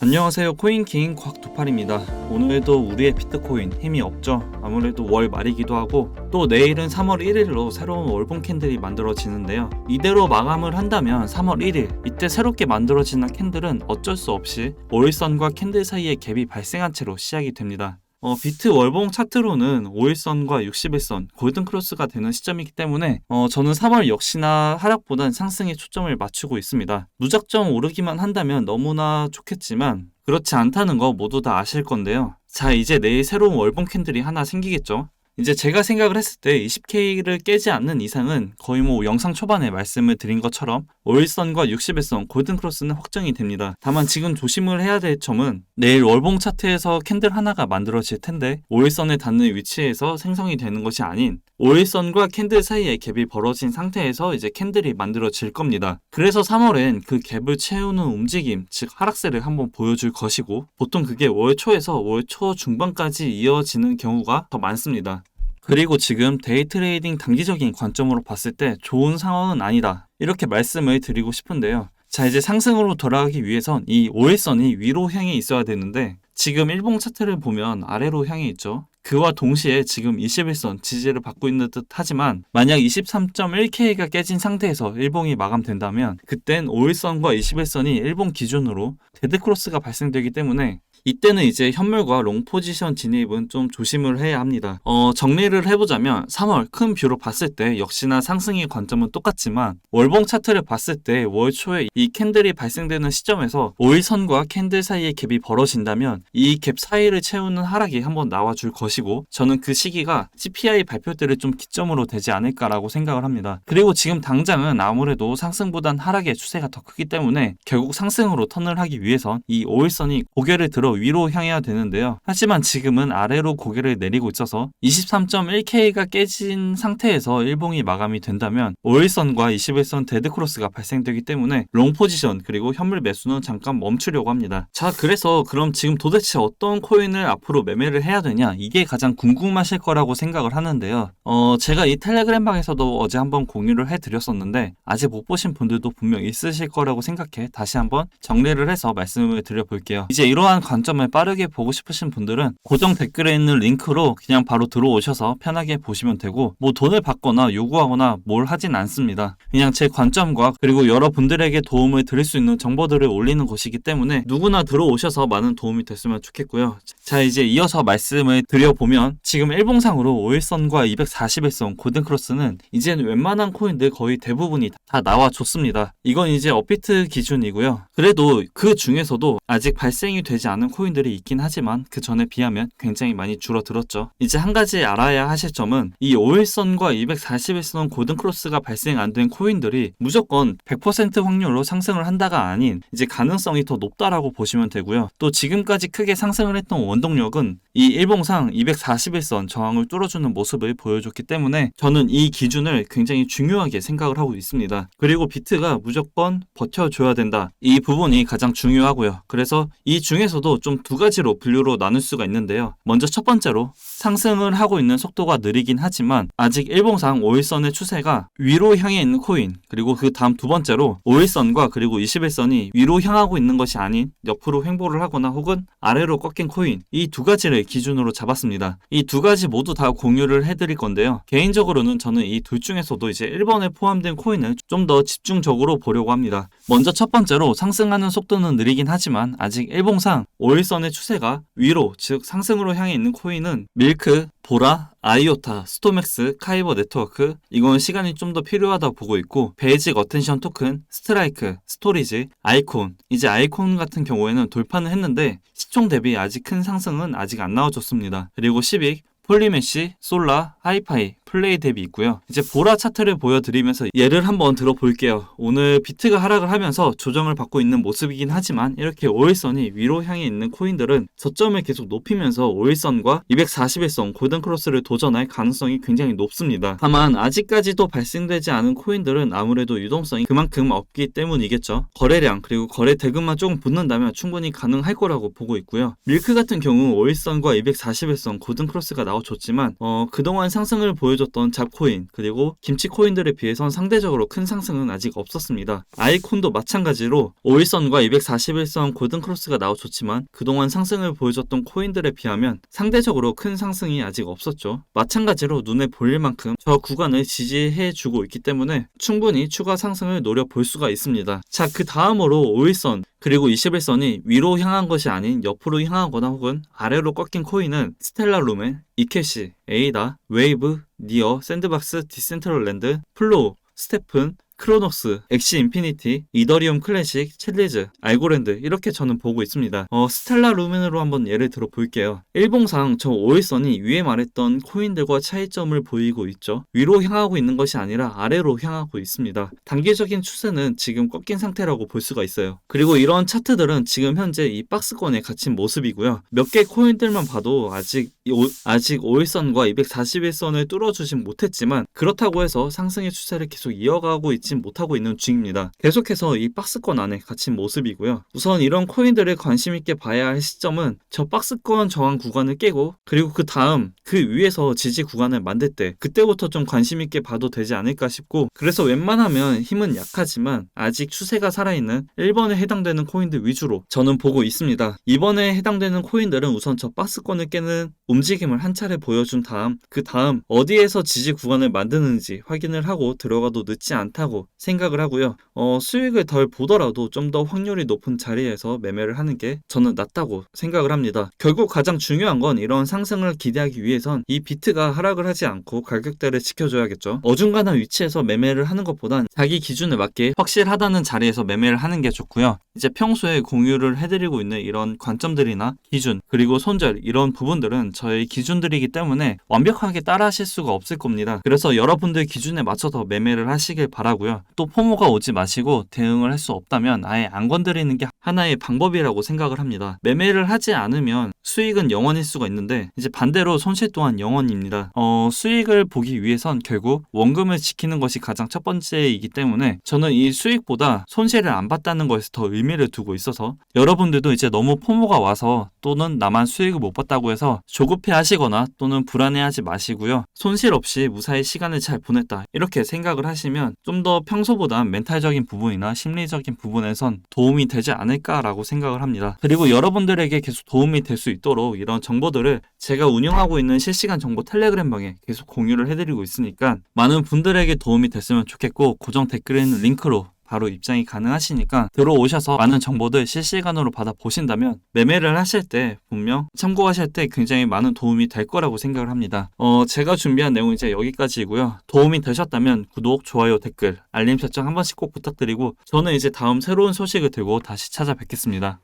안녕하세요. 코인킹 곽두팔입니다. 오늘도 우리의 비트코인 힘이 없죠. 아무래도 월 말이기도 하고 또 내일은 3월 1일로 새로운 월봉 캔들이 만들어지는데요. 이대로 마감을 한다면 3월 1일 이때 새롭게 만들어지는 캔들은 어쩔 수 없이 5일선과 캔들 사이에 갭이 발생한 채로 시작이 됩니다. 비트 월봉 차트로는 5일선과 60일선 골든크로스가 되는 시점이기 때문에 저는 3월 역시나 하락보단 상승에 초점을 맞추고 있습니다. 무작정 오르기만 한다면 너무나 좋겠지만 그렇지 않다는 거 모두 다 아실 건데요. 자, 이제 내일 새로운 월봉 캔들이 하나 생기겠죠. 이제 제가 생각을 했을 때 20K를 깨지 않는 이상은 거의 영상 초반에 말씀을 드린 것처럼 5일선과 60일선 골든크로스는 확정이 됩니다. 다만 지금 조심을 해야 될 점은 내일 월봉 차트에서 캔들 하나가 만들어질 텐데 5일선에 닿는 위치에서 생성이 되는 것이 아닌 5일선과 캔들 사이에 갭이 벌어진 상태에서 이제 캔들이 만들어질 겁니다. 그래서 3월엔 그 갭을 채우는 움직임, 즉 하락세를 한번 보여줄 것이고 보통 그게 월 초에서 월 초 중반까지 이어지는 경우가 더 많습니다. 그리고 지금 데이 트레이딩 단기적인 관점으로 봤을 때 좋은 상황은 아니다. 이렇게 말씀을 드리고 싶은데요. 자, 이제 상승으로 돌아가기 위해선 이 5일선이 위로 향해 있어야 되는데 지금 일봉 차트를 보면 아래로 향해 있죠. 그와 동시에 지금 21선 지지를 받고 있는 듯 하지만 만약 23.1K가 깨진 상태에서 일봉이 마감된다면 그땐 5일선과 21선이 일봉 기준으로 데드크로스가 발생되기 때문에 이때는 이제 현물과 롱 포지션 진입은 좀 조심을 해야 합니다. 정리를 해보자면 3월 큰 뷰로 봤을 때 역시나 상승의 관점은 똑같지만 월봉 차트를 봤을 때 월 초에 이 캔들이 발생되는 시점에서 5일선과 캔들 사이의 갭이 벌어진다면 이 갭 사이를 채우는 하락이 한번 나와줄 것이고 저는 그 시기가 CPI 발표 때를 좀 기점으로 되지 않을까라고 생각을 합니다. 그리고 지금 당장은 아무래도 상승보단 하락의 추세가 더 크기 때문에 결국 상승으로 턴을 하기 위해선 이 5일선이 고개를 들어 위로 향해야 되는데요. 하지만 지금은 아래로 고개를 내리고 있어서 23.1K가 깨진 상태에서 일봉이 마감이 된다면 5일선과 21선 데드크로스가 발생되기 때문에 롱 포지션 그리고 현물 매수는 잠깐 멈추려고 합니다. 자, 그래서 그럼 지금 도대체 어떤 코인을 앞으로 매매를 해야 되냐, 이게 가장 궁금하실 거라고 생각을 하는데요. 제가 이 텔레그램 방에서도 어제 한번 공유를 해드렸었는데 아직 못 보신 분들도 분명 있으실 거라고 생각해 다시 한번 정리를 해서 말씀을 드려볼게요. 이제 이러한 관점을 빠르게 보고 싶으신 분들은 고정 댓글에 있는 링크로 그냥 바로 들어오셔서 편하게 보시면 되고 뭐 돈을 받거나 요구하거나 뭘 하진 않습니다. 그냥 제 관점과 그리고 여러분들에게 도움을 드릴 수 있는 정보들을 올리는 것이기 때문에 누구나 들어오셔서 많은 도움이 됐으면 좋겠고요. 자, 이제 이어서 말씀을 드려보면 지금 일봉상으로 5일선과 241선 골든크로스는 이제는 웬만한 코인들 거의 대부분이 다 나와줬습니다. 이건 이제 업비트 기준이고요. 그래도 그 중에서도 아직 발생이 되지 않은 코인들이 있긴 하지만 그 전에 비하면 굉장히 많이 줄어들었죠. 이제 한 가지 알아야 하실 점은 이 5일선과 241선 골든크로스가 발생 안 된 코인들이 무조건 100% 확률로 상승을 한다가 아닌 이제 가능성이 더 높다라고 보시면 되고요. 또 지금까지 크게 상승을 했던 원동력은 이 일봉상 241선 저항을 뚫어주는 모습을 보여줬기 때문에 저는 이 기준을 굉장히 중요하게 생각을 하고 있습니다. 그리고 비트가 무조건 버텨줘야 된다. 이 부분이 가장 중요하고요. 그래서 이 중에서도 좀 두 가지로 분류로 나눌 수가 있는데요. 먼저 첫 번째로 상승을 하고 있는 속도가 느리긴 하지만 아직 일봉상 5일선의 추세가 위로 향해 있는 코인, 그리고 그 다음 두 번째로 5일선과 그리고 21선이 위로 향하고 있는 것이 아닌 옆으로 횡보를 하거나 혹은 아래로 꺾인 코인, 이 두 가지를 기준으로 잡았습니다. 이 두 가지 모두 다 공유를 해드릴 건데요. 개인적으로는 저는 이 둘 중에서도 이제 1번에 포함된 코인을 좀 더 집중적으로 보려고 합니다. 먼저 첫 번째로 상승하는 속도는 느리긴 하지만 아직 일봉상 5일선의 추세가 위로, 즉 상승으로 향해 있는 코인은 밀크, 보라, 아이오타, 스토맥스, 카이버 네트워크, 이건 시간이 좀 더 필요하다 보고 있고 베이직 어텐션 토큰, 스트라이크, 스토리지, 아이콘, 이제 아이콘 같은 경우에는 돌파는 했는데 시총 대비 아직 큰 상승은 아직 안 나와줬습니다. 그리고 시빅, 폴리메시, 솔라, 하이파이, 플레이 대비 있고요. 이제 보라 차트를 보여드리면서 예를 한번 들어볼게요. 오늘 비트가 하락을 하면서 조정을 받고 있는 모습이긴 하지만 이렇게 5일선이 위로 향해 있는 코인들은 저점을 계속 높이면서 5일선과 241선 골든크로스를 도전할 가능성이 굉장히 높습니다. 다만 아직까지도 발생되지 않은 코인들은 아무래도 유동성이 그만큼 없기 때문이겠죠. 거래량 그리고 거래 대금만 조금 붙는다면 충분히 가능할 거라고 보고 있고요. 밀크 같은 경우 5일선과 241선 골든크로스가 나왔 나와줬지만 그동안 상승을 보여줬던 잡코인 그리고 김치코인들에 비해선 상대적으로 큰 상승은 아직 없었습니다. 아이콘도 마찬가지로 5일선과 241선 골든크로스가 나와줬지만 그동안 상승을 보여줬던 코인들에 비하면 상대적으로 큰 상승이 아직 없었죠. 마찬가지로 눈에 보일 만큼 저 구간을 지지해주고 있기 때문에 충분히 추가 상승을 노려볼 수가 있습니다. 자, 그 다음으로 5일선 그리고 21선이 위로 향한 것이 아닌 옆으로 향하거나 혹은 아래로 꺾인 코인은 스텔라 루멘, 이캐시, 에이다, 웨이브, 니어, 샌드박스, 디센트럴랜드, 플로우, 스테픈, 크로노스, 엑시 인피니티, 이더리움 클래식, 첼리즈, 알고랜드 이렇게 저는 보고 있습니다. 스텔라 루멘으로 한번 예를 들어 볼게요. 일봉상 저 5일선이 위에 말했던 코인들과 차이점을 보이고 있죠. 위로 향하고 있는 것이 아니라 아래로 향하고 있습니다. 단기적인 추세는 지금 꺾인 상태라고 볼 수가 있어요. 그리고 이런 차트들은 지금 현재 이 박스권에 갇힌 모습이고요. 몇 개 코인들만 봐도 아직 5일선과 241선을 뚫어주진 못했지만 그렇다고 해서 상승의 추세를 계속 이어가고 있지 못하고 있는 중입니다. 계속해서 이 박스권 안에 갇힌 모습이고요. 우선 이런 코인들을 관심 있게 봐야 할 시점은 저 박스권 저항 구간을 깨고 그리고 그 다음 그 위에서 지지 구간을 만들 때 그때부터 좀 관심 있게 봐도 되지 않을까 싶고 그래서 웬만하면 힘은 약하지만 아직 추세가 살아있는 1번에 해당되는 코인들 위주로 저는 보고 있습니다. 이번에 해당되는 코인들은 우선 저 박스권을 깨는 움직임을 한 차례 보여준 다음 그 다음 어디에서 지지 구간을 만드는지 확인을 하고 들어가도 늦지 않다고 생각을 하고요. 수익을 덜 보더라도 좀 더 확률이 높은 자리에서 매매를 하는 게 저는 낫다고 생각을 합니다. 결국 가장 중요한 건 이런 상승을 기대하기 위해선 이 비트가 하락을 하지 않고 가격대를 지켜줘야겠죠. 어중간한 위치에서 매매를 하는 것보단 자기 기준에 맞게 확실하다는 자리에서 매매를 하는 게 좋고요. 이제 평소에 공유를 해드리고 있는 이런 관점들이나 기준 그리고 손절 이런 부분들은 저의 기준들이기 때문에 완벽하게 따라 하실 수가 없을 겁니다. 그래서 여러분들 기준에 맞춰서 매매를 하시길 바라고요. 또 포모가 오지 마시고 대응을 할 수 없다면 아예 안 건드리는 게 하나의 방법이라고 생각을 합니다. 매매를 하지 않으면 수익은 영원일 수가 있는데 이제 반대로 손실 또한 영원입니다. 수익을 보기 위해선 결국 원금을 지키는 것이 가장 첫 번째이기 때문에 저는 이 수익보다 손실을 안 봤다는 것에 더 의미를 두고 있어서 여러분들도 이제 너무 포모가 와서 또는 나만 수익을 못 봤다고 해서 조급해 하시거나 또는 불안해하지 마시고요. 손실 없이 무사히 시간을 잘 보냈다 이렇게 생각을 하시면 좀 더 평소보다 멘탈적인 부분이나 심리적인 부분에선 도움이 되지 않을까라고 생각을 합니다. 그리고 여러분들에게 계속 도움이 될 수 있도록 이런 정보들을 제가 운영하고 있는 실시간 정보 텔레그램 방에 계속 공유를 해드리고 있으니까 많은 분들에게 도움이 됐으면 좋겠고 고정 댓글에 있는 링크로 바로 입장이 가능하시니까 들어오셔서 많은 정보들 실시간으로 받아보신다면 매매를 하실 때 분명 참고하실 때 굉장히 많은 도움이 될 거라고 생각을 합니다. 제가 준비한 내용 이제 여기까지이고요. 도움이 되셨다면 구독, 좋아요, 댓글, 알림 설정 한 번씩 꼭 부탁드리고 저는 이제 다음 새로운 소식을 들고 다시 찾아뵙겠습니다.